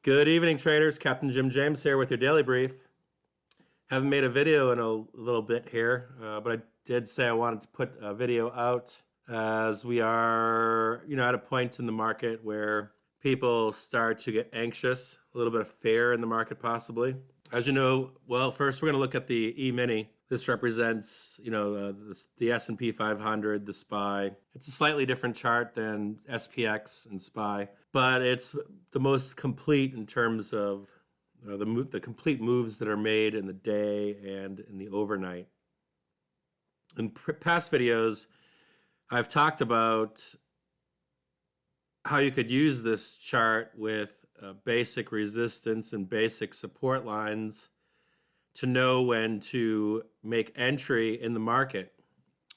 Good evening, traders. Captain Jim James here with your daily brief. Haven't made a video in a little bit here, but I did say I wanted to put a video out as we are, at a point in the market where people start to get anxious, a little bit of fear in the market possibly. As you know, well, first we're going to look at the E-mini. This represents, the S&P 500, the SPY. It's a slightly different chart than SPX and SPY, but it's the most complete in terms of the complete moves that are made in the day and in the overnight. In past videos, I've talked about how you could use this chart with basic resistance and basic support lines to know when to make entry in the market.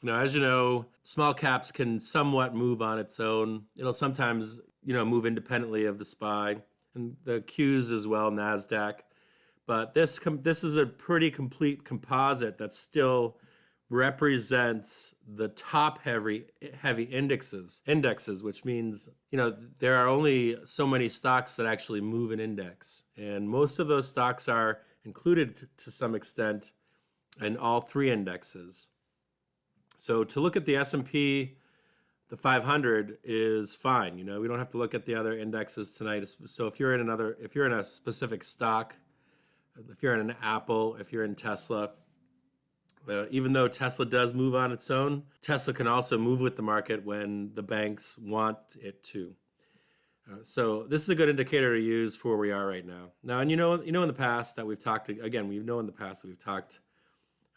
Now, as you know, small caps can somewhat move on its own. It'll sometimes, move independently of the SPY and the Qs as well, Nasdaq. But this is a pretty complete composite that still represents the top heavy indexes, which means, there are only so many stocks that actually move an index. And most of those stocks are included to some extent in all three indexes. So to look at the S&P, the 500 is fine. We don't have to look at the other indexes tonight. So if you're in a specific stock, if you're in an Apple, if you're in Tesla, even though Tesla does move on its own, Tesla can also move with the market when the banks want it to. So this is a good indicator to use for where we are right now. Now, and in the past that we've talked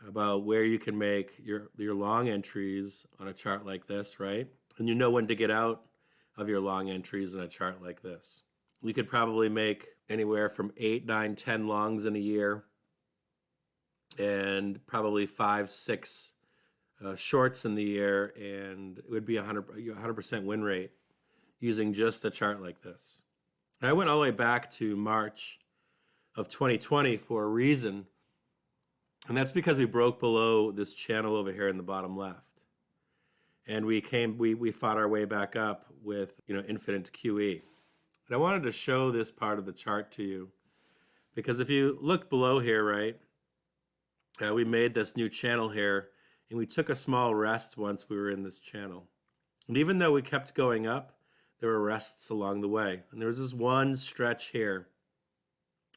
about where you can make your long entries on a chart like this, right? And you know when to get out of your long entries in a chart like this. You could probably make anywhere from 8, 9, 10 longs in a year, and probably 5, 6 shorts in the year, and it would be 100% win rate using just a chart like this. And I went all the way back to March of 2020 for a reason, and that's because we broke below this channel over here in the bottom left, and we fought our way back up with infinite QE. And I wanted to show this part of the chart to you because if you look below here, right, we made this new channel here, and we took a small rest once we were in this channel. And even though we kept going up, there were rests along the way. And there was this one stretch here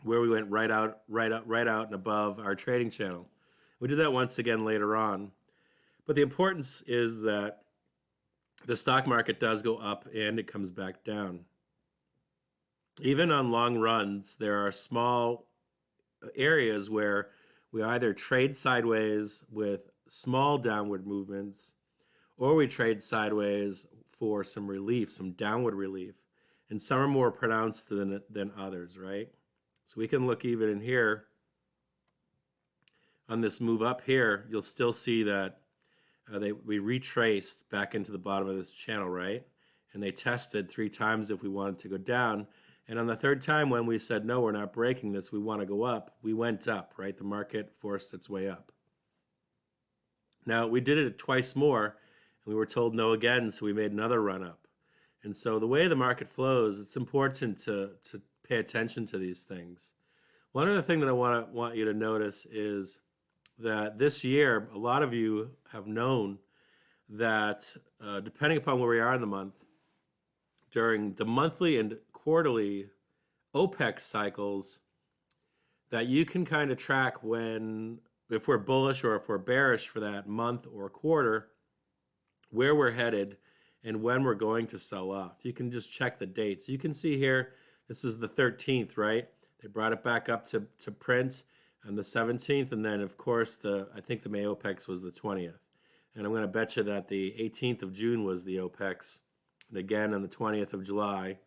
where we went right out and above our trading channel. We did that once again later on. But the importance is that the stock market does go up and it comes back down. Even on long runs, there are small areas where we either trade sideways with small downward movements, or we trade sideways for some relief, some downward relief. And some are more pronounced than others, right? So we can look even in here, on this move up here, you'll still see that we retraced back into the bottom of this channel, right? And they tested 3 times if we wanted to go down. And on the third time when we said, no, we're not breaking this, we want to go up, we went up, right? The market forced its way up. Now, we did it twice more, and we were told no again, so we made another run up. And so the way the market flows, it's important to pay attention to these things. One other thing that I want you to notice is that this year, a lot of you have known that depending upon where we are in the month, during the monthly and quarterly OPEX cycles, that you can kind of track if we're bullish or if we're bearish for that month or quarter, where we're headed and when we're going to sell off. You can just check the dates. You can see here, this is the 13th, right? They brought it back up to print on the 17th, and then of course I think the May OPEX was the 20th. And I'm going to bet you that the 18th of June was the OPEX, and again on the 20th of July,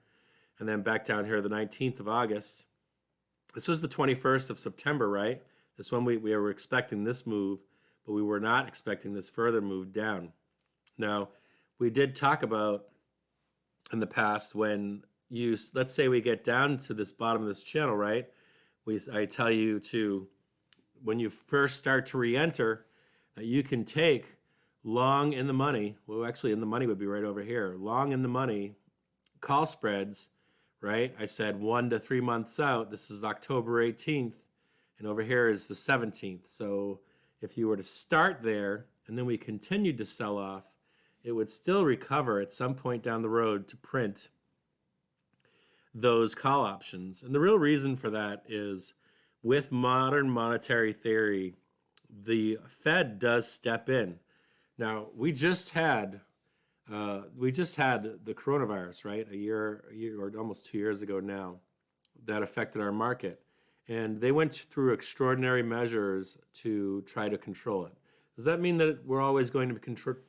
and then back down here the 19th of August. This was the 21st of September, right? This one we were expecting this move, but we were not expecting this further move down. Now, we did talk about in the past when let's say we get down to this bottom of this channel, right? I tell you when you first start to re-enter, you can take long in the money. Well, actually in the money would be right over here. Long in the money call spreads right? I said 1 to 3 months out. This is October 18th, and over here is the 17th. So if you were to start there and then we continued to sell off, it would still recover at some point down the road to print those call options. And the real reason for that is with modern monetary theory, the Fed does step in. Now, we just had the coronavirus, right? A year or almost 2 years ago now, that affected our market. And they went through extraordinary measures to try to control it. Does that mean that we're always going to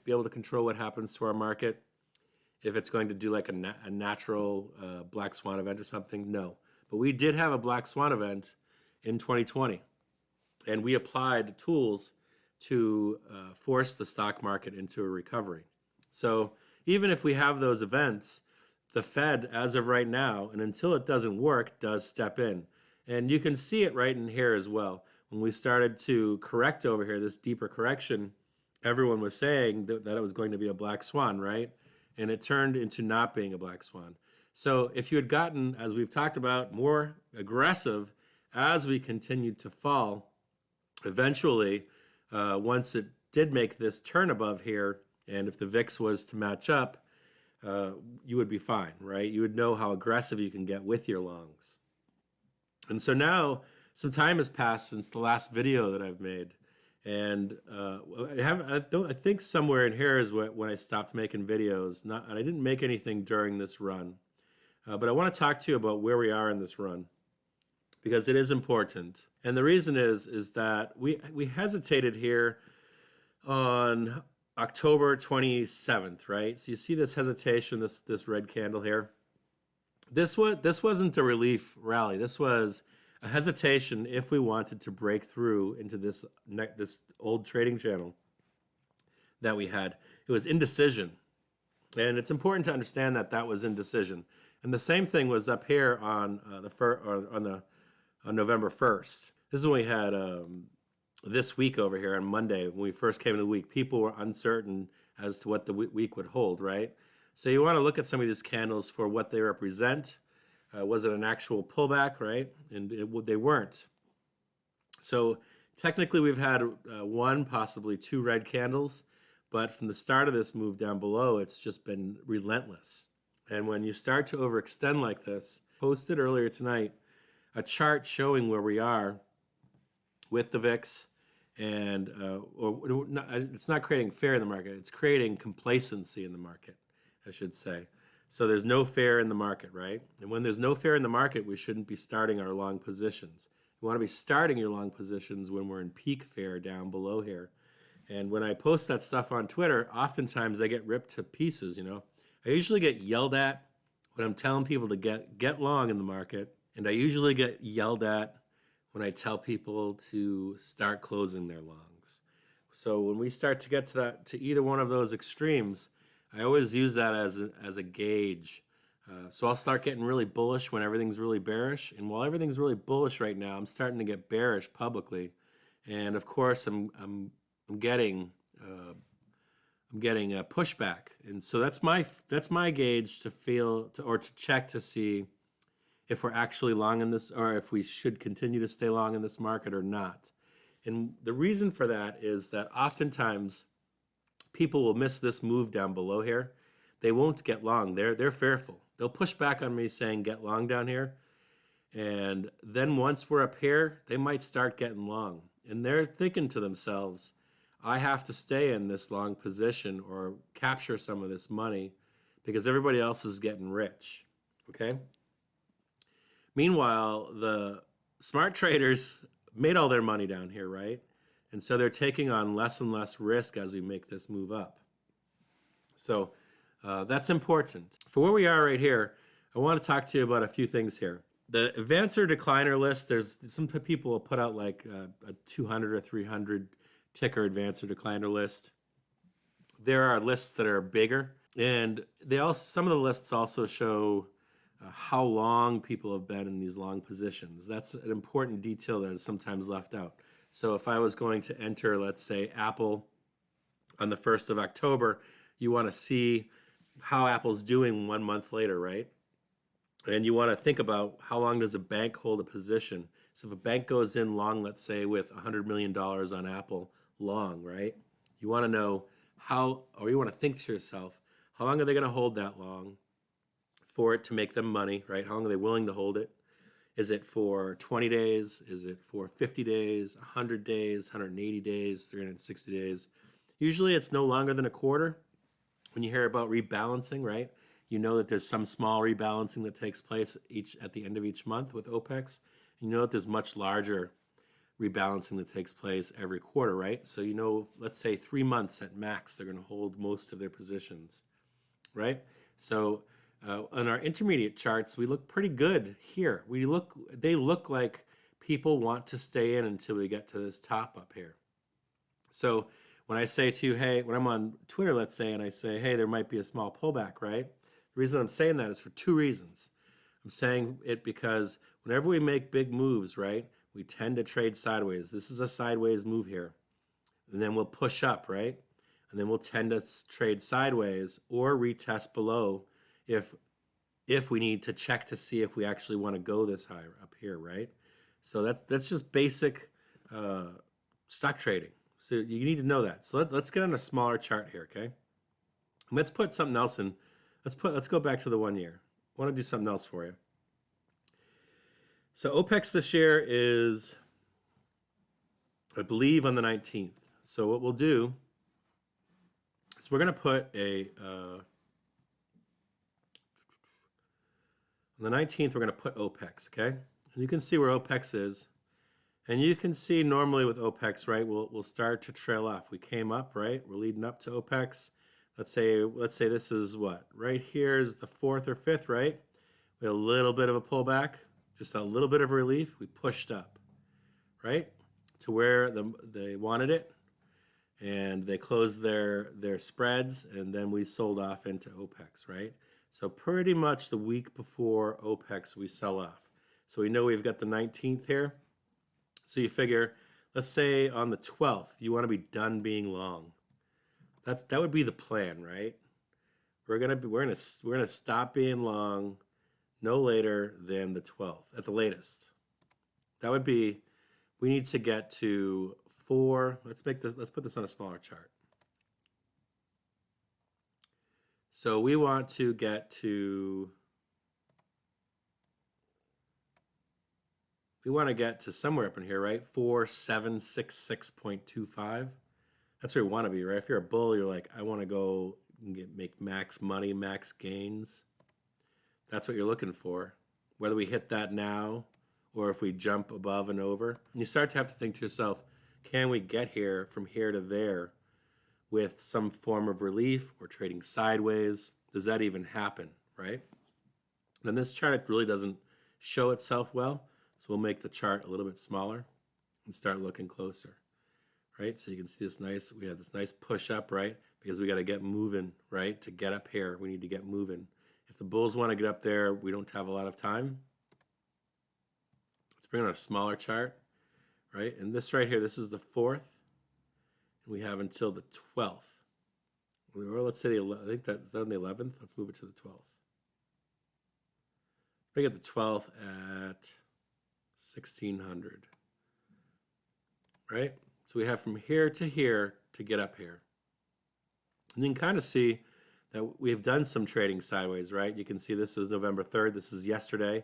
be able to control what happens to our market? If it's going to do like a natural black swan event or something? No. But we did have a black swan event in 2020. And we applied tools to force the stock market into a recovery. So even if we have those events, the Fed, as of right now, and until it doesn't work, does step in. And you can see it right in here as well. When we started to correct over here, this deeper correction, everyone was saying that it was going to be a black swan, right? And it turned into not being a black swan. So if you had gotten, as we've talked about, more aggressive as we continued to fall, eventually, once it did make this turn above here, and if the VIX was to match up, you would be fine, right? You would know how aggressive you can get with your longs. And so now some time has passed since the last video that I've made. And I think somewhere in here is when I stopped making videos. And I didn't make anything during this run. But I want to talk to you about where we are in this run, because it is important. And the reason is that we hesitated here on October 27th, right? So you see this hesitation, this red candle here. This wasn't a relief rally. This was a hesitation if we wanted to break through into this old trading channel that we had. It was indecision. And it's important to understand that that was indecision. And the same thing was up here on November 1st. This is when we had this week over here on Monday, when we first came into the week. People were uncertain as to what the week would hold, right? So you want to look at some of these candles for what they represent. Was it an actual pullback, right? And they weren't. So technically we've had one, possibly two red candles, but from the start of this move down below, it's just been relentless. And when you start to overextend like this, posted earlier tonight a chart showing where we are with the VIX, and it's not creating fear in the market, it's creating complacency in the market, I should say. So there's no fear in the market, right? And when there's no fear in the market, we shouldn't be starting our long positions. You want to be starting your long positions when we're in peak fear down below here. And when I post that stuff on Twitter, oftentimes I get ripped to pieces, you know. I usually get yelled at when I'm telling people to get long in the market, and I usually get yelled at when I tell people to start closing their longs. So when we start to get to either one of those extremes, I always use that as a gauge. So I'll start getting really bullish when everything's really bearish, and while everything's really bullish right now, I'm starting to get bearish publicly, and of course I'm getting a pushback, and so that's my gauge to to check to see if we're actually long in this, or if we should continue to stay long in this market or not. And the reason for that is that oftentimes people will miss this move down below here. They won't get long. They're fearful. They'll push back on me saying get long down here, and then once we're up here, they might start getting long, and they're thinking to themselves, I have to stay in this long position or capture some of this money because everybody else is getting rich, okay? Meanwhile, the smart traders made all their money down here, right? And so they're taking on less and less risk as we make this move up. So that's important. For where we are right here, I want to talk to you about a few things here. The advancer decliner list, there's some people will put out like a 200 or 300 ticker advancer decliner list. There are lists that are bigger, and some of the lists also show how long people have been in these long positions. That's an important detail that is sometimes left out. So if I was going to enter, let's say, Apple on the 1st of October, you want to see how Apple's doing 1 month later, right? And you want to think about how long does a bank hold a position. So if a bank goes in long, let's say with $100 million on Apple long, right? You want to know how, or you want to think to yourself, how long are they going to hold that long for it to make them money, right? How long are they willing to hold it? Is it for 20 days? Is it for 50 days, 100 days, 180 days, 360 days? Usually it's no longer than a quarter. When you hear about rebalancing, right? You know that there's some small rebalancing that takes place at the end of each month with OPEX. And you know that there's much larger rebalancing that takes place every quarter, right? So you know, let's say 3 months at max, they're going to hold most of their positions, right? So on our intermediate charts, we look pretty good here. They look like people want to stay in until we get to this top up here. So when I say to you, hey, when I'm on Twitter, let's say, and I say, hey, there might be a small pullback, right? The reason I'm saying that is for two reasons. I'm saying it because whenever we make big moves, right, we tend to trade sideways. This is a sideways move here. And then we'll push up, right? And then we'll tend to trade sideways or retest below if we need to check to see if we actually want to go this high up here, right? So that's just basic stock trading. So you need to know that. So let's get on a smaller chart here, okay? And let's put something else in. Let's go back to the 1 year. I want to do something else for you. So OPEX this year is, I believe, on the 19th. So what we'll do is we're going to put on the 19th, we're going to put OPEX, okay? And you can see where OPEX is. And you can see normally with OPEX, right, we'll start to trail off. We came up, right? We're leading up to OPEX. Let's say this is what? Right here is the 4th or 5th, right? We had a little bit of a pullback, just a little bit of relief. We pushed up, right, to where they wanted it. And they closed their spreads, and then we sold off into OPEX, right? So pretty much the week before OPEX, we sell off. So we know we've got the 19th here. So you figure, let's say on the 12th, you want to be done being long. That would be the plan, right? We're gonna stop being long no later than the 12th at the latest. That would be, we need to get to 4. Let's put this on a smaller chart. So we want to get to somewhere up in here, right? 4766.25. That's where we want to be, right? If you're a bull, you're like, I want to go and make max money, max gains. That's what you're looking for. Whether we hit that now or if we jump above and over. And you start to have to think to yourself, can we get here from here to there with some form of relief or trading sideways? Does that even happen, right? And this chart really doesn't show itself well. So we'll make the chart a little bit smaller and start looking closer, right? So you can see we have this nice push up, right? Because we got to get moving, right? To get up here, we need to get moving. If the bulls want to get up there, we don't have a lot of time. Let's bring on a smaller chart, right? And this right here, this is the 4th. And we have until the 12th. Or let's say I think that's on the 11th. Let's move it to the 12th. Bring it the 12th at 1600, right? So we have from here to here to get up here. And you can kind of see that we've done some trading sideways, right? You can see this is November 3rd. This is yesterday.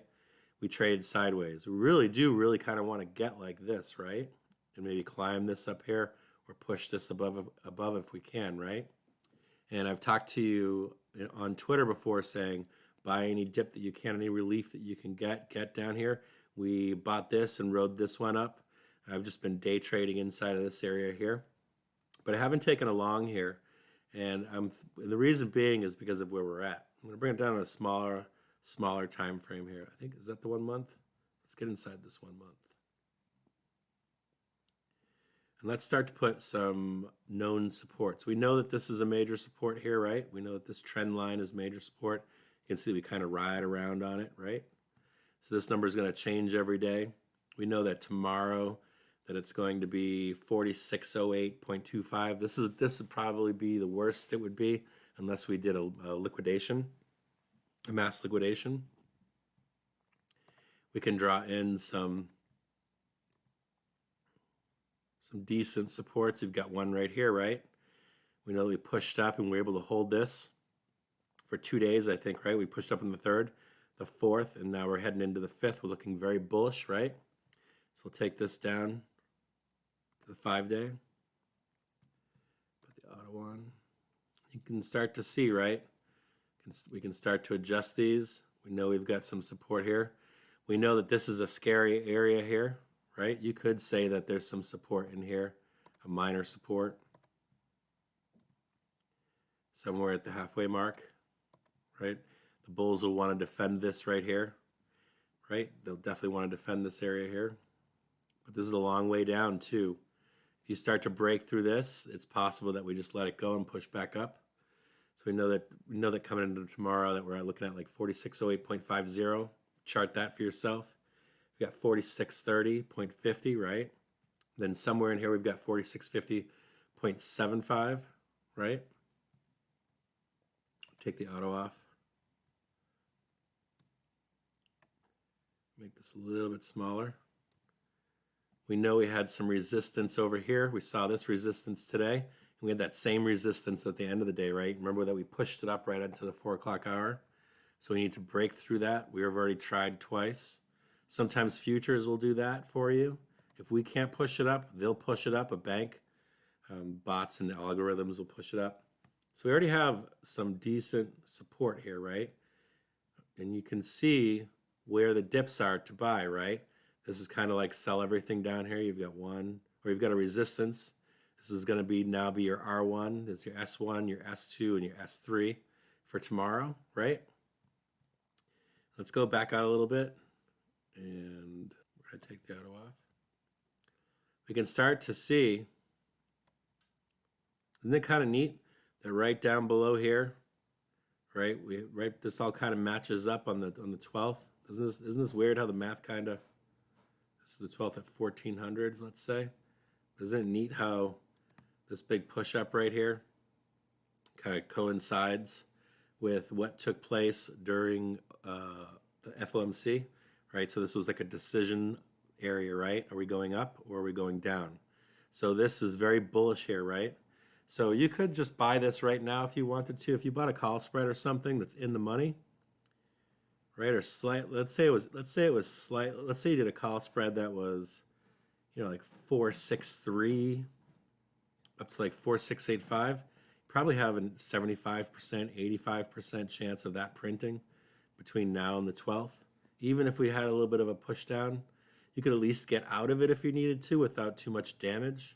We traded sideways. We really kind of want to get like this, right? And maybe climb this up here or push this above if we can, right? And I've talked to you on Twitter before saying, buy any dip that you can, any relief that you can get down here. We bought this and rode this one up. I've just been day trading inside of this area here, but I haven't taken a long here. And the reason being is because of where we're at. I'm gonna bring it down to a smaller time frame here. I think, is that the 1 month? Let's get inside this 1 month. And let's start to put some known supports. We know that this is a major support here, right? We know that this trend line is major support. You can see we kind of ride around on it, right? So this number is going to change every day. We know that tomorrow that it's going to be 4608.25. This would probably be the worst it would be unless we did a liquidation, a mass liquidation. we can draw in some decent supports. We've got one right here, right? We know that we pushed up and we were able to hold this for 2 days, I think, right? We pushed up in the 3rd, the 4th, and now we're heading into the 5th. We're looking very bullish, right? So we'll take this down to the 5-day. Put the auto on. You can start to see, right? We can start to adjust these. We know we've got some support here. We know that this is a scary area here, right? You could say that there's some support in here, a minor support, somewhere at the halfway mark, right? The bulls will want to defend this right here, right? They'll definitely want to defend this area here. But this is a long way down too. If you start to break through this, it's possible that we just let it go and push back up. So we know that coming into tomorrow that we're looking at like 4608.50. Chart that for yourself. We got 4630.50, right? Then somewhere in here we've got 4650.75, right? Take the auto off. Make this a little bit smaller. We know we had some resistance over here. We saw this resistance today. And we had that same resistance at the end of the day, right? Remember that we pushed it up right into the 4 o'clock hour. So we need to break through that. We have already tried twice. Sometimes futures will do that for you. If we can't push it up, they'll push it up. A bank, bots and algorithms will push it up. So we already have some decent support here, right? And you can see where the dips are to buy, right? This is kind of like sell everything down here. You've got one, or you've got a resistance. This is going to now be your R1. This is your S1, your S2, and your S3 for tomorrow, right? Let's go back out a little bit, and we're going to take the auto off. We can start to see, isn't it kind of neat that right down below here, right? This all kind of matches up on the 12th. Isn't this weird how the math kind of, this is the 12th at 1400, let's say. Isn't it neat how this big push up right here kind of coincides with what took place during the FOMC, right? So this was like a decision area, right? Are we going up or are we going down? So this is very bullish here, right? So you could just buy this right now if you wanted to. If you bought a call spread or something that's in the money, right? Or slight. Let's say you did a call spread that was, like 463 up to like 4685. Probably have a 75%, 85% chance of that printing between now and the 12th. Even if we had a little bit of a push down, you could at least get out of it if you needed to without too much damage.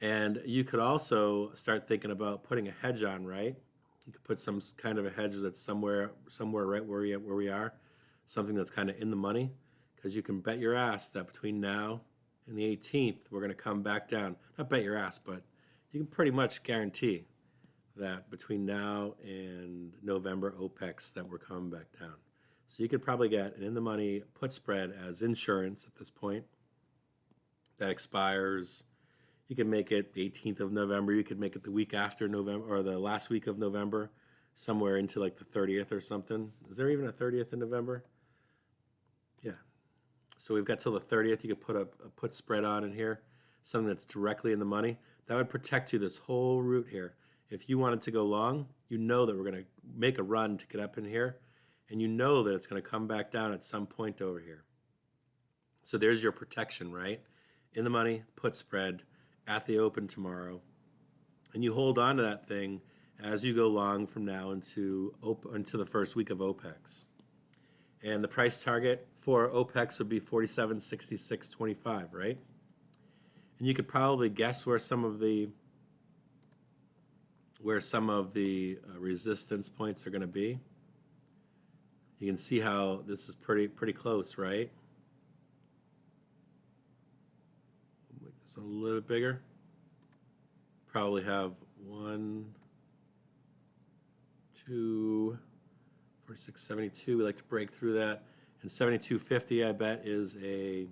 And you could also start thinking about putting a hedge on, right? You could put some kind of a hedge that's somewhere right where we are, something that's kind of in the money, because you can bet your ass that between now and the 18th, we're going to come back down. Not bet your ass, but you can pretty much guarantee that between now and November OPEX that we're coming back down. So you could probably get an in-the-money put spread as insurance at this point that expires. You can make it the 18th of November. You could make it the week after November or the last week of November, somewhere into like the 30th or something. Is there even a 30th in November? Yeah. So we've got till the 30th. You could put a put spread on in here, something that's directly in the money. That would protect you this whole route here. If you wanted to go long, you know that we're going to make a run to get up in here, and you know that it's going to come back down at some point over here. So there's your protection, right? In the money, put spread at the open tomorrow, and you hold on to that thing as you go long from now into the first week of OPEX. And the price target for OPEX would be 47.6625, right? And you could probably guess where some of the resistance points are going to be. You can see how this is pretty close, right? Make this one a little bit bigger. Probably have 1, 2, 46.72. We like to break through that, and 72.50 I bet is a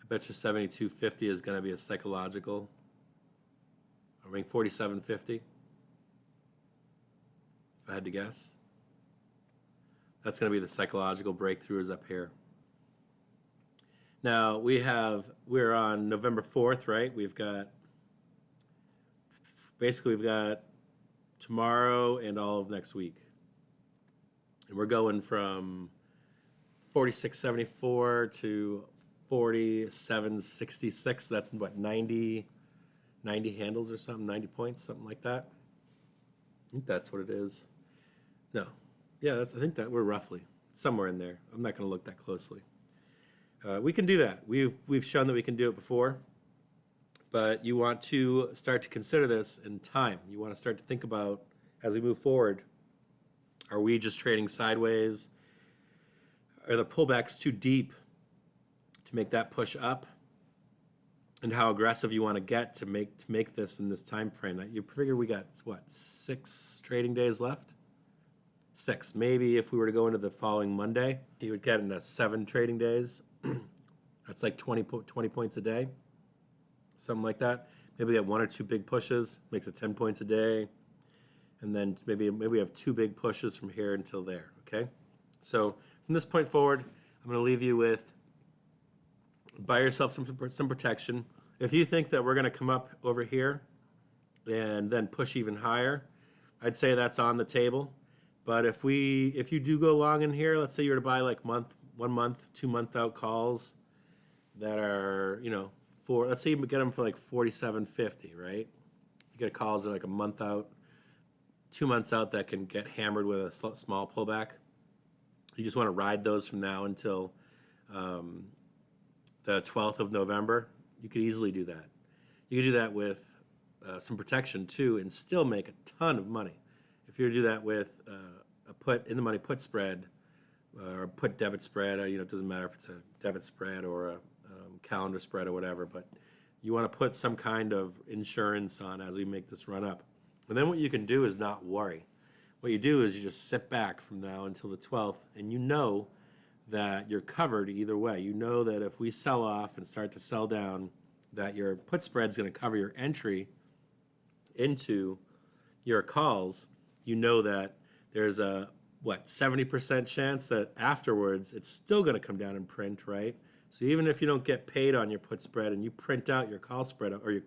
I bet you 72.50 is going to be a psychological. I mean 47.50. If if I had to guess. That's going to be the psychological breakthroughs up here. Now we're on November 4th, right? We've got tomorrow and all of next week. And we're going from 46.74 to 47.66. That's what, 90 handles or something, 90 points, something like that. I think that's what it is. No. Yeah, I think that we're roughly somewhere in there. I'm not going to look that closely. We can do that. We've shown that we can do it before, but you want to start to consider this in time. You want to start to think about, as we move forward, are we just trading sideways? Are the pullbacks too deep to make that push up? And how aggressive you want to get to make this in this time frame. That you figure we got, what, 6 trading days left? 6. Maybe if we were to go into the following Monday, you would get into 7 trading days. That's like 20 points a day, something like that. Maybe we have 1 or 2 big pushes, makes it 10 points a day. And then maybe we have 2 big pushes from here until there, okay? So from this point forward, I'm going to leave you with, buy yourself some protection. If you think that we're going to come up over here and then push even higher, I'd say that's on the table. But if you do go long in here, let's say you were to buy like 1 month, 2 month out calls that are, let's say you get them for like 47.50, right? You get calls that are like a month out, 2 months out that can get hammered with a small pullback. You just want to ride those from now until the 12th of November. You could easily do that. You could do that with some protection too and still make a ton of money. If you were to do that with a put in the money put spread or put debit spread, it doesn't matter if it's a debit spread or a calendar spread or whatever, but you want to put some kind of insurance on as we make this run up. And then what you can do is not worry. What you do is you just sit back from now until the 12th, and you know that you're covered either way. You know that if we sell off and start to sell down, that your put spread is going to cover your entry into your calls. You know that there's a 70% chance that afterwards it's still going to come down and print, right? So even if you don't get paid on your put spread and you print out your call spread or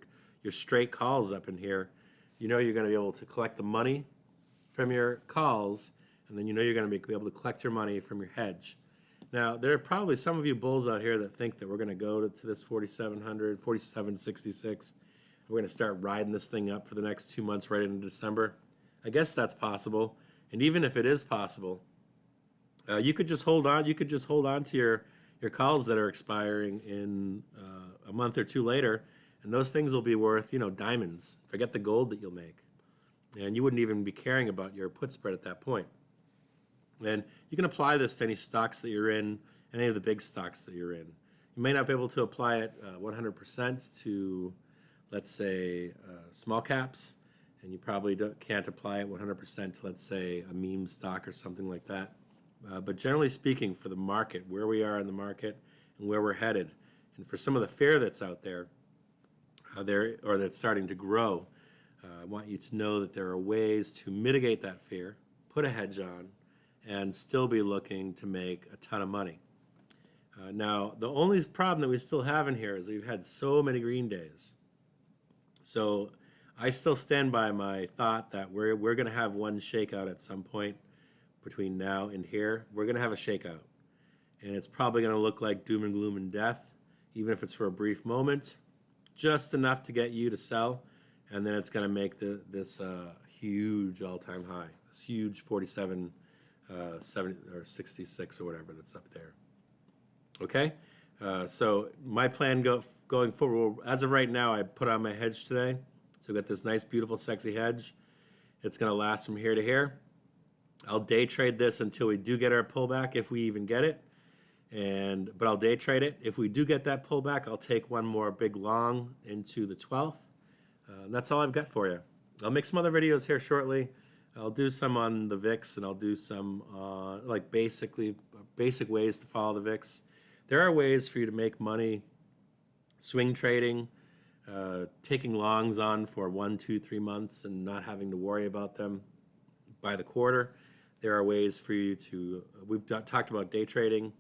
your straight calls up in here, you're going to be able to collect the money from your calls, and then you're going to be able to collect your money from your hedge. Now, there are probably some of you bulls out here that think that we're going to go to this 4,700, 47.66. We're going to start riding this thing up for the next 2 months right into December. I guess that's possible. And even if it is possible, you could just hold on. You could just hold on to your calls that are expiring in a month or 2 later, and those things will be worth, diamonds. Forget the gold that you'll make. And you wouldn't even be caring about your put spread at that point. And you can apply this to any stocks that you're in, any of the big stocks that you're in. You may not be able to apply it 100% to, let's say, small caps, and you probably can't apply it 100% to, let's say, a meme stock or something like that. But generally speaking, for the market, where we are in the market and where we're headed, and for some of the fear that's out there, or that's starting to grow, I want you to know that there are ways to mitigate that fear, put a hedge on, and still be looking to make a ton of money. Now, the only problem that we still have in here is we've had so many green days. So I still stand by my thought that we're going to have one shakeout at some point between now and here. We're going to have a shakeout. And it's probably going to look like doom and gloom and death, even if it's for a brief moment, just enough to get you to sell. And then it's going to make this huge all-time high, this huge 47, 70 or 66 or whatever that's up there. Okay, so my plan going forward, as of right now, I put on my hedge today. So we got this nice, beautiful, sexy hedge. It's going to last from here to here. I'll day trade this until we do get our pullback, if we even get it. But I'll day trade it. If we do get that pullback, I'll take one more big long into the 12th. And that's all I've got for you. I'll make some other videos here shortly. I'll do some on the VIX, and I'll do some basic ways to follow the VIX. There are ways for you to make money swing trading, taking longs on for 1, 2, 3 months and not having to worry about them. by the quarter. There are ways for you to, we've talked about day trading,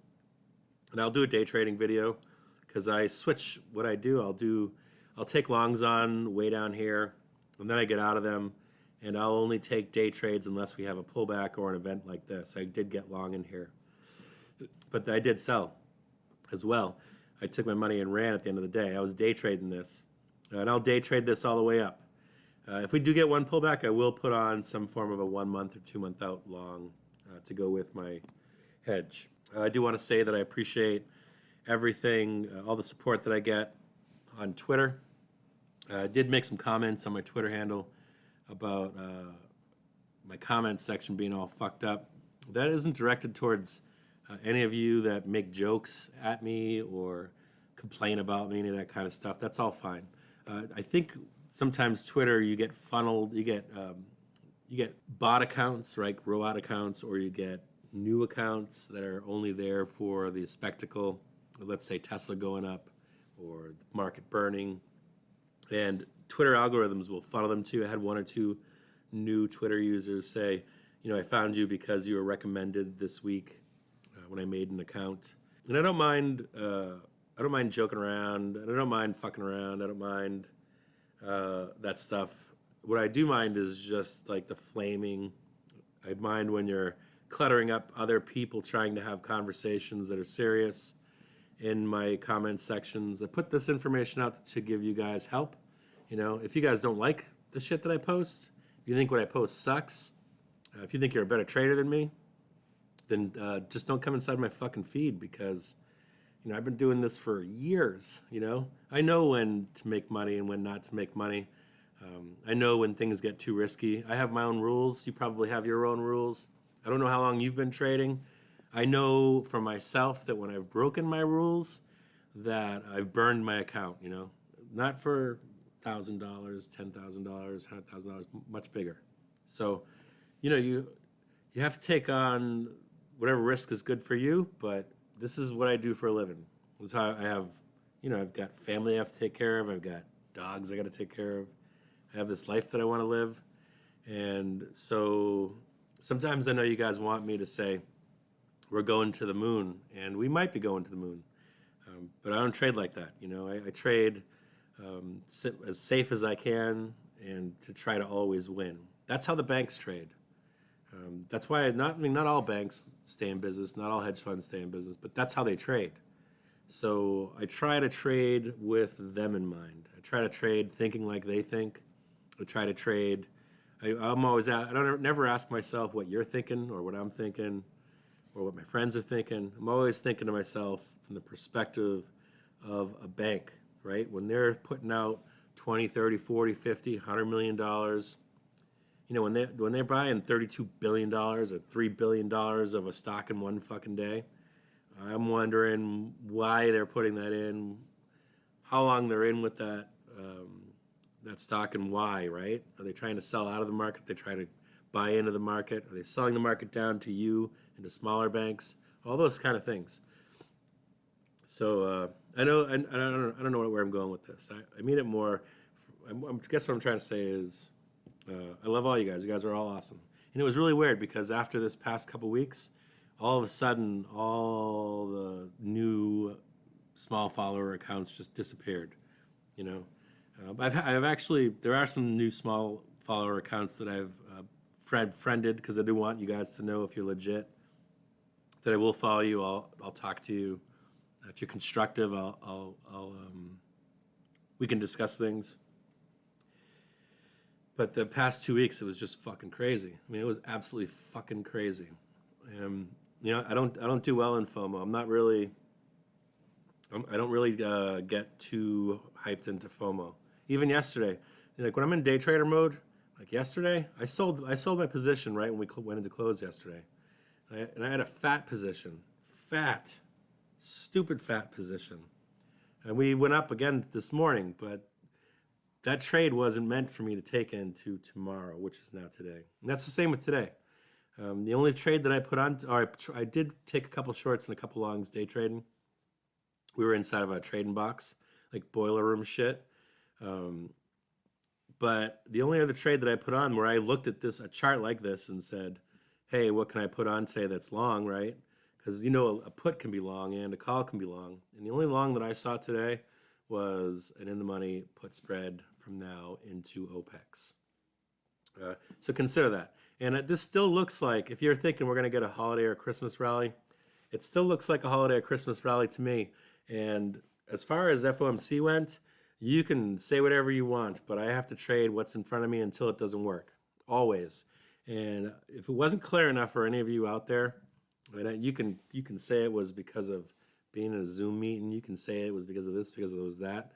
and I'll do a day trading video because I switch what I do. I'll take longs on way down here, and then I get out of them, and I'll only take day trades unless we have a pullback or an event like this. I did get long in here, but I did sell as well. I took my money and ran at the end of the day. I was day trading this, and I'll day trade this all the way up. If we do get one pullback, I will put on some form of a 1 month or 2 month out long to go with my hedge. I do want to say that I appreciate everything, all the support that I get on Twitter. I did make some comments on my Twitter handle about my comments section being all fucked up. That isn't directed towards any of you that make jokes at me or complain about me, any of that kind of stuff. That's all fine. I think sometimes Twitter, you get funneled, you get bot accounts, right, robot accounts, or you get new accounts that are only there for the spectacle. Let's say Tesla going up or the market burning, and Twitter algorithms will funnel them to you. I had 1 or 2 new Twitter users say, I found you because you were recommended this week when I made an account. And I don't mind joking around. I don't mind fucking around. I don't mind that stuff. What I do mind is just like the flaming. I mind when you're cluttering up other people trying to have conversations that are serious in my comment sections. I put this information out to give you guys help. If you guys don't like the shit that I post, if you think what I post sucks, if you think you're a better trader than me, then just don't come inside my fucking feed because, I've been doing this for years, I know when to make money and when not to make money. I know when things get too risky. I have my own rules. You probably have your own rules. I don't know how long you've been trading. I know for myself that when I've broken my rules, that I've burned my account, not for $1,000, $10,000, $100,000, much bigger. So, you have to take on whatever risk is good for you, but this is what I do for a living. This is how I have, I've got family I have to take care of. I've got dogs I got to take care of. I have this life that I want to live. And so sometimes I know you guys want me to say, we're going to the moon, and we might be going to the moon. But I don't trade like that. I trade as safe as I can and to try to always win. That's how the banks trade. That's why not all banks stay in business, not all hedge funds stay in business, but that's how they trade. So I try to trade with them in mind. I try to trade thinking like they think. I try to trade. I'm always I don't never ask myself what you're thinking or what I'm thinking or what my friends are thinking. I'm always thinking to myself from the perspective of a bank, right? When they're putting out 20, 30, 40, 50, $100 million, when they're buying $32 billion or $3 billion of a stock in one fucking day, I'm wondering why they're putting that in, how long they're in with that stock and why, right? Are they trying to sell out of the market? Are they trying to buy into the market? Are they selling the market down to you and to smaller banks? All those kind of things. So I don't know where I'm going with this. I mean it more. I guess what I'm trying to say is I love all you guys. You guys are all awesome. And it was really weird because after this past couple weeks, all of a sudden, all the new small follower accounts just disappeared. I've actually, there are some new small follower accounts that I've friended because I do want you guys to know if you're legit, that I will follow you. I'll talk to you. If you're constructive, we can discuss things. But the past 2 weeks, it was just fucking crazy. I mean, it was absolutely fucking crazy. I don't do well in FOMO. I don't really get too hyped into FOMO. Even yesterday, when I'm in day trader mode, like yesterday, I sold my position right when we went into close yesterday, and I had a fat position, stupid fat position, and we went up again this morning, but that trade wasn't meant for me to take into tomorrow, which is now today. And that's the same with today. The only trade that I put on, I did take a couple shorts and a couple longs day trading. We were inside of a trading box, like boiler room shit. But the only other trade that I put on where I looked at a chart like this and said, hey, what can I put on today that's long, right? Because a put can be long and a call can be long. And the only long that I saw today was an in-the-money put spread from now into OPEX. So consider that. And this still looks like, if you're thinking we're going to get a holiday or Christmas rally, it still looks like a holiday or Christmas rally to me. And as far as FOMC went, you can say whatever you want, but I have to trade what's in front of me until it doesn't work, always. And if it wasn't clear enough for any of you out there, you can say it was because of being in a Zoom meeting. You can say it was because of this, because of those that.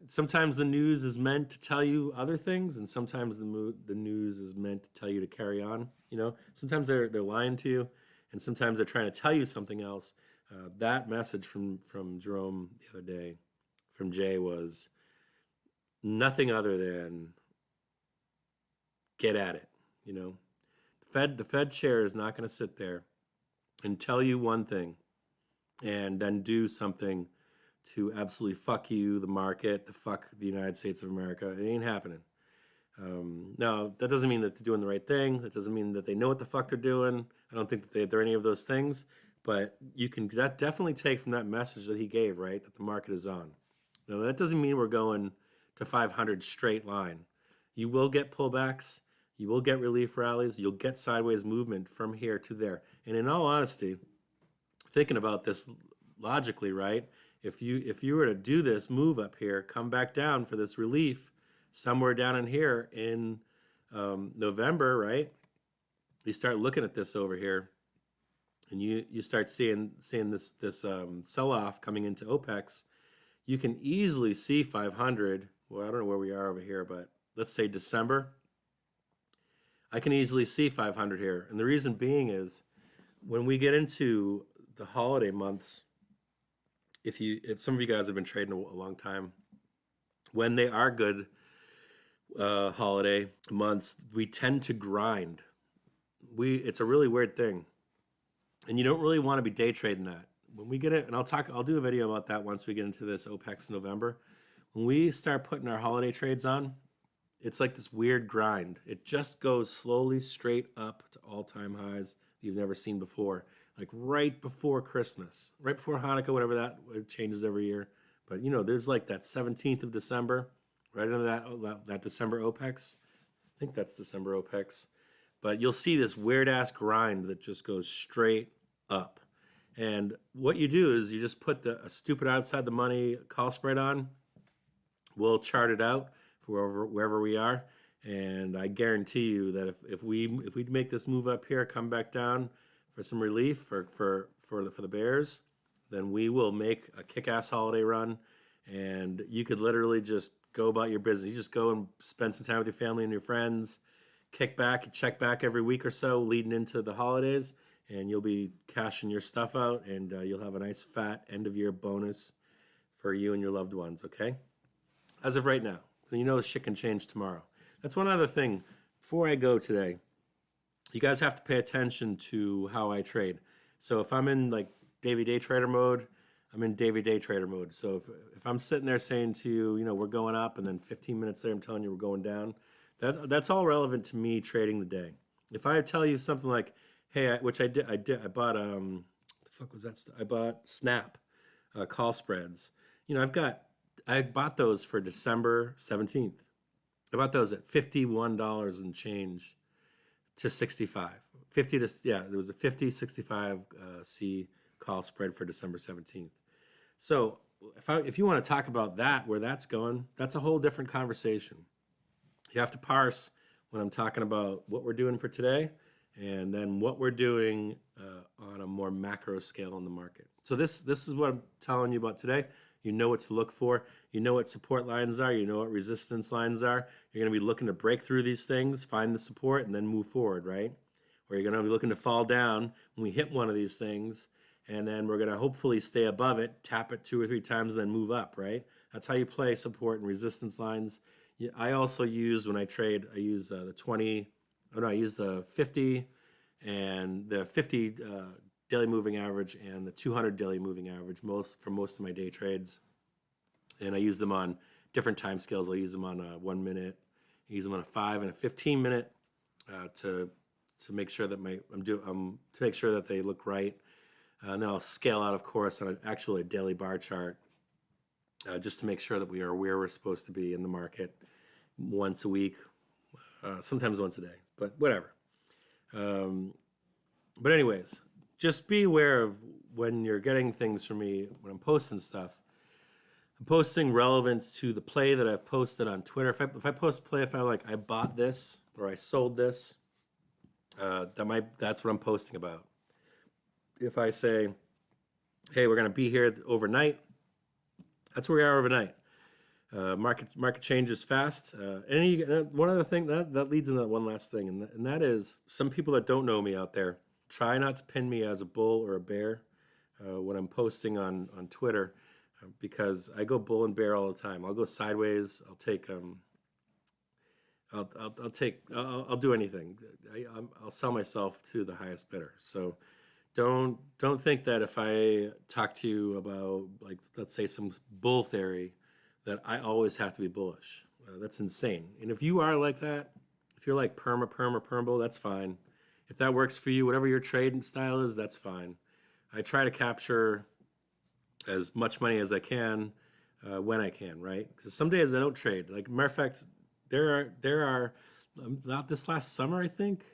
Sometimes the news is meant to tell you other things, and sometimes the news is meant to tell you to carry on. Sometimes they're lying to you, and sometimes they're trying to tell you something else. That message from Jerome the other day, from Jay, was nothing other than get at it. The Fed chair is not going to sit there and tell you one thing and then do something to absolutely fuck you, the market, to fuck the United States of America. It ain't happening. Now, that doesn't mean that they're doing the right thing. That doesn't mean that they know what the fuck they're doing. I don't think that they're any of those things. But you can definitely take from that message that he gave, right, that the market is on. Now, that doesn't mean we're going to 500 straight line. You will get pullbacks. You will get relief rallies. You'll get sideways movement from here to there. And in all honesty, thinking about this logically, right, if you were to do this move up here, come back down for this relief somewhere down in here in November, right, you start looking at this over here, and you start seeing this sell-off coming into OPEX, you can easily see 500. Well, I don't know where we are over here, but let's say December. I can easily see 500 here. And the reason being is when we get into the holiday months, if some of you guys have been trading a long time, when they are good holiday months, we tend to grind. It's a really weird thing. And you don't really want to be day trading that. When we get it, and I'll do a video about that once we get into this OPEX in November. When we start putting our holiday trades on, it's like this weird grind. It just goes slowly straight up to all-time highs you've never seen before. Like right before Christmas, right before Hanukkah, whatever that, it changes every year. But there's like that 17th of December, right under that December OPEX. I think that's December OPEX. But you'll see this weird-ass grind that just goes straight up. And what you do is you just put a stupid outside the money call spread on. We'll chart it out for wherever we are. And I guarantee you that if we make this move up here, come back down for some relief for the bears, then we will make a kick-ass holiday run. And you could literally just go about your business. You just go and spend some time with your family and your friends, kick back, check back every week or so leading into the holidays, and you'll be cashing your stuff out, and you'll have a nice fat end-of-year bonus for you and your loved ones, okay? As of right now. Shit can change tomorrow. That's one other thing. Before I go today, you guys have to pay attention to how I trade. So if I'm in like Davey Day Trader mode, I'm in Davey Day Trader mode. So if I'm sitting there saying to you, we're going up, and then 15 minutes later I'm telling you we're going down, that's all relevant to me trading the day. If I tell you something like, hey, which I did, I bought the fuck was that? I bought Snap call spreads. I bought those for December 17th. I bought those at $51 and change to 65. There was a 50-65 C call spread for December 17th. So if you want to talk about that, where that's going, that's a whole different conversation. You have to parse when I'm talking about what we're doing for today and then what we're doing on a more macro scale in the market. So this is what I'm telling you about today. You know what to look for. You know what support lines are. You know what resistance lines are. You're going to be looking to break through these things, find the support, and then move forward, right? Or you're going to be looking to fall down when we hit one of these things, and then we're going to hopefully stay above it, tap it 2 or 3 times, and then move up, right? That's how you play support and resistance lines. I also use, when I trade, I use the 50 and the 50 daily moving average and the 200 daily moving average for most of my day trades. And I use them on different time scales. I'll use them on a 1 minute, use them on a 5 and a 15 minute to make sure that to make sure that they look right. And then I'll scale out, of course, on a daily bar chart, just to make sure that we are where we're supposed to be in the market once a week, sometimes once a day, but whatever. But anyways, just be aware of when you're getting things from me, when I'm posting stuff. I'm posting relevant to the play that I've posted on Twitter. If I post a play, if I like, I bought this or I sold this, that's what I'm posting about. If I say, hey, we're going to be here overnight, that's where we are overnight. Market changes fast. One other thing that leads into one last thing, and that is some people that don't know me out there try not to pin me as a bull or a bear when I'm posting on Twitter, because I go bull and bear all the time. I'll go sideways. I'll do anything. I'll sell myself to the highest bidder. So don't think that if I talk to you about, like, let's say some bull theory, that I always have to be bullish. That's insane. And if you are like that, if you're like perma bull, that's fine. If that works for you, whatever your trading style is, that's fine. I try to capture as much money as I can when I can, right? Because some days I don't trade. Like, matter of fact, there are not this last summer, I think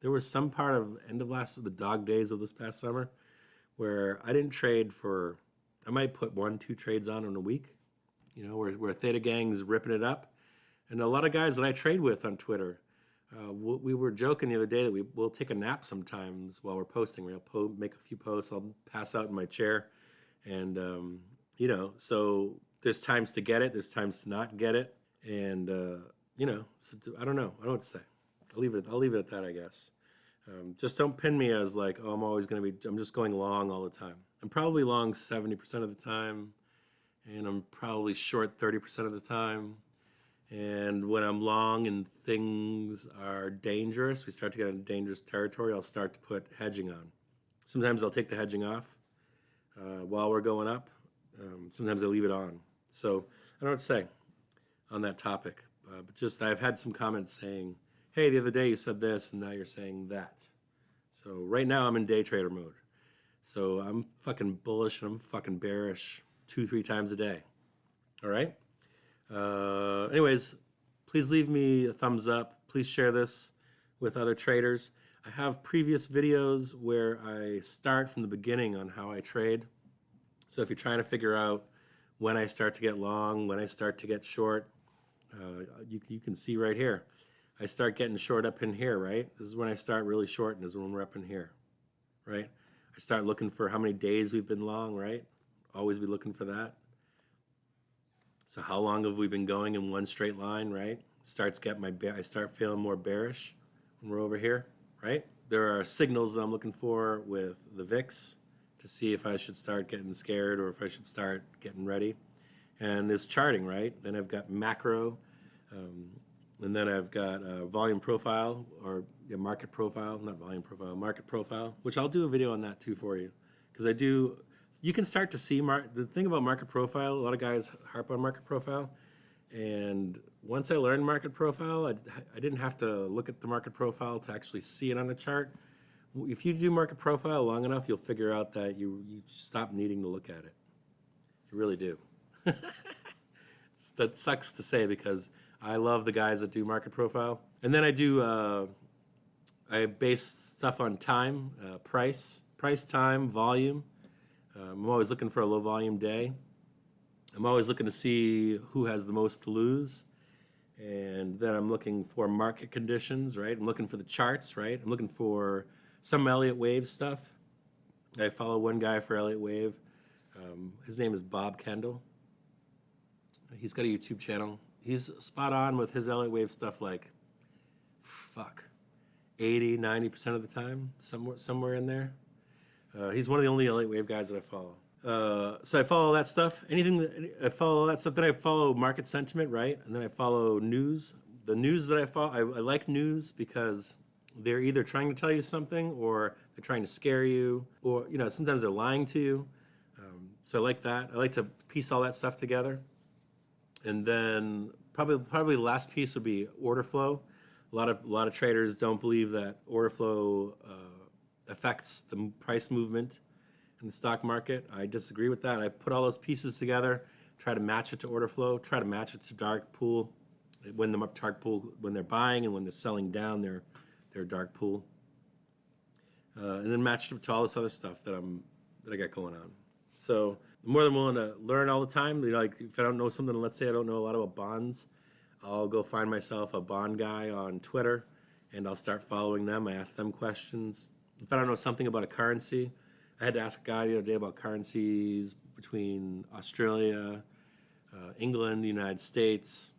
there was some part of the dog days of this past summer where I didn't trade I might put 1-2 trades on in a week, where Theta Gang's ripping it up. And a lot of guys that I trade with on Twitter, we were joking the other day that we'll take a nap sometimes while we're posting. We'll make a few posts. I'll pass out in my chair. And, so there's times to get it. There's times to not get it. And, so I don't know. I don't know what to say. I'll leave it at that, I guess. Just don't pin me as like, oh, I'm just going long all the time. I'm probably long 70% of the time, and I'm probably short 30% of the time. And when I'm long and things are dangerous, we start to get into dangerous territory, I'll start to put hedging on. Sometimes I'll take the hedging off while we're going up. Sometimes I leave it on. So I don't know what to say on that topic. But just I've had some comments saying, hey, the other day you said this, and now you're saying that. So right now I'm in day trader mode. So I'm fucking bullish and I'm fucking bearish 2-3 times a day. All right? Anyways, please leave me a thumbs up. Please share this with other traders. I have previous videos where I start from the beginning on how I trade. So if you're trying to figure out when I start to get long, when I start to get short, you can see right here. I start getting short up in here, right? This is when I start really short, and this is when we're up in here, right? I start looking for how many days we've been long, right? Always be looking for that. So how long have we been going in one straight line, right? I start feeling more bearish when we're over here, right? There are signals that I'm looking for with the VIX to see if I should start getting scared or if I should start getting ready. And this charting, right? Then I've got macro, and then I've got volume profile, or market profile, not volume profile, market profile, which I'll do a video on that too for you. Because you can start to see, the thing about market profile, a lot of guys harp on market profile. And once I learned market profile, I didn't have to look at the market profile to actually see it on a chart. If you do market profile long enough, you'll figure out that you stop needing to look at it. You really do. That sucks to say because I love the guys that do market profile. And then I base stuff on time, price, time, volume. I'm always looking for a low volume day. I'm always looking to see who has the most to lose. And then I'm looking for market conditions, right? I'm looking for the charts, right? I'm looking for some Elliott Wave stuff. I follow one guy for Elliott Wave. His name is Bob Kendall. He's got a YouTube channel. He's spot on with his Elliott Wave stuff, like, 80-90% of the time, somewhere in there. He's one of the only Elliott Wave guys that I follow. So I follow that stuff. I follow that stuff. Then I follow market sentiment, right? And then I follow news. The news that I follow, I like news because they're either trying to tell you something or they're trying to scare you, or sometimes they're lying to you. So I like that. I like to piece all that stuff together. And then probably the last piece would be order flow. A lot of traders don't believe that order flow affects the price movement in the stock market. I disagree with that. I put all those pieces together, try to match it to order flow, try to match it to dark pool when the dark pool when they're buying and when they're selling down their dark pool, and then match it to all this other stuff that I got going on. So I'm more than willing to learn all the time. You know, like if I don't know something, let's say I don't know a lot about bonds, I'll go find myself a bond guy on Twitter, and I'll start following them. I ask them questions. If I don't know something about a currency, I had to ask a guy the other day about currencies between Australia, England, the United States.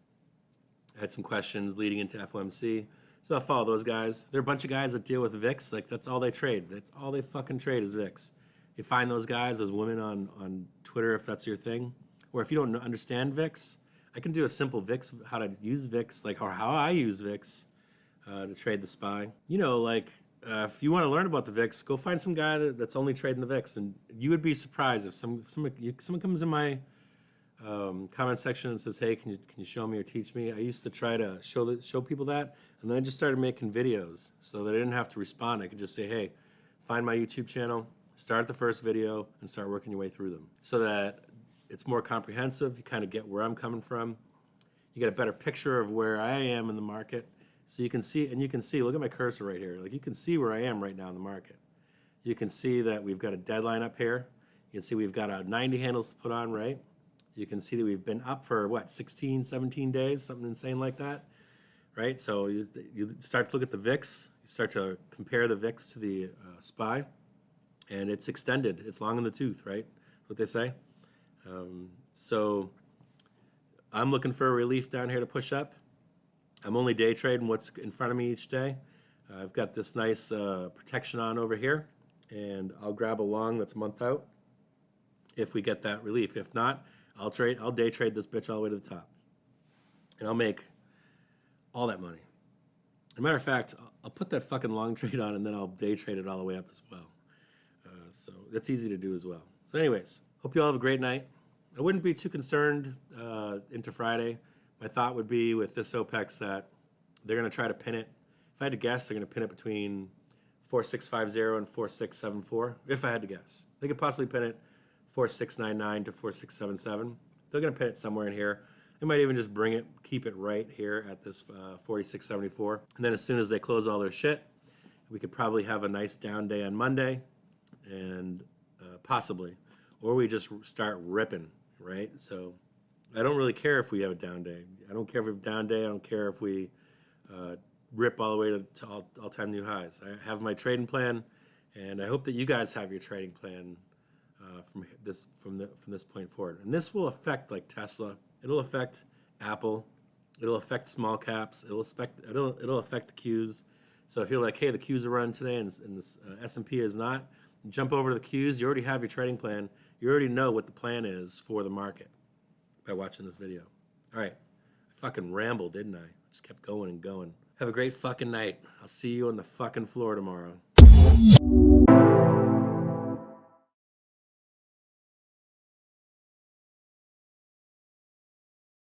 I had some questions leading into FOMC. So I'll follow those guys. They're a bunch of guys that deal with VIX. Like, that's all they trade. That's all they fucking trade is VIX. You find those guys, those women on Twitter, if that's your thing. Or if you don't understand VIX, I can do a simple VIX, how to use VIX, like how I use VIX to trade the SPY. You know, like, if you want to learn about the VIX, go find some guy that's only trading the VIX. And you would be surprised if someone comes in my comment section and says, "Hey, can you show me or teach me?" I used to try to show people that, and then I just started making videos so that I didn't have to respond. I could just say, "Hey, find my YouTube channel, start the first video, and start working your way through them," so that it's more comprehensive. You kind of get where I'm coming from. You get a better picture of where I am in the market, so you can see. And you can see. Look at my cursor right here. Like, you can see where I am right now in the market. You can see that we've got a deadline up here. You can see we've got a 90 handles to put on, right? You can see that we've been up for, what, 16, 17 days, something insane like that, right? So you start to look at the VIX, you start to compare the VIX to the SPY, and it's extended. It's long in the tooth, right? That's what they say. So I'm looking for a relief down here to push up. I'm only day trading what's in front of me each day. I've got this nice protection on over here, and I'll grab a long that's a month out if we get that relief. If not, I'll day trade this bitch all the way to the top, and I'll make all that money. As a matter of fact, I'll put that fucking long trade on, and then I'll day trade it all the way up as well. So that's easy to do as well. So anyways, hope you all have a great night. I wouldn't be too concerned into Friday. My thought would be with this OPEX that they're going to try to pin it. If I had to guess, they're going to pin it between 4650 and 4674. If I had to guess, they could possibly pin it 4699 to 4677. They're going to pin it somewhere in here. They might even just keep it right here at this 4674. And then as soon as they close all their shit, we could probably have a nice down day on Monday, and possibly, or we just start ripping, right? So I don't really care if we have a down day. I don't care if we have a down day. I don't care if we rip all the way to all-time new highs. I have my trading plan, and I hope that you guys have your trading plan from this point forward. And this will affect, like, Tesla. It'll affect Apple. It'll affect small caps. It'll affect the Qs. So if you're like, hey, the Qs are running today and the S&P is not, jump over to the Qs. You already have your trading plan. You already know what the plan is for the market by watching this video. All right. I fucking rambled, didn't I? Just kept going and going. Have a great fucking night. I'll see you on the fucking floor tomorrow.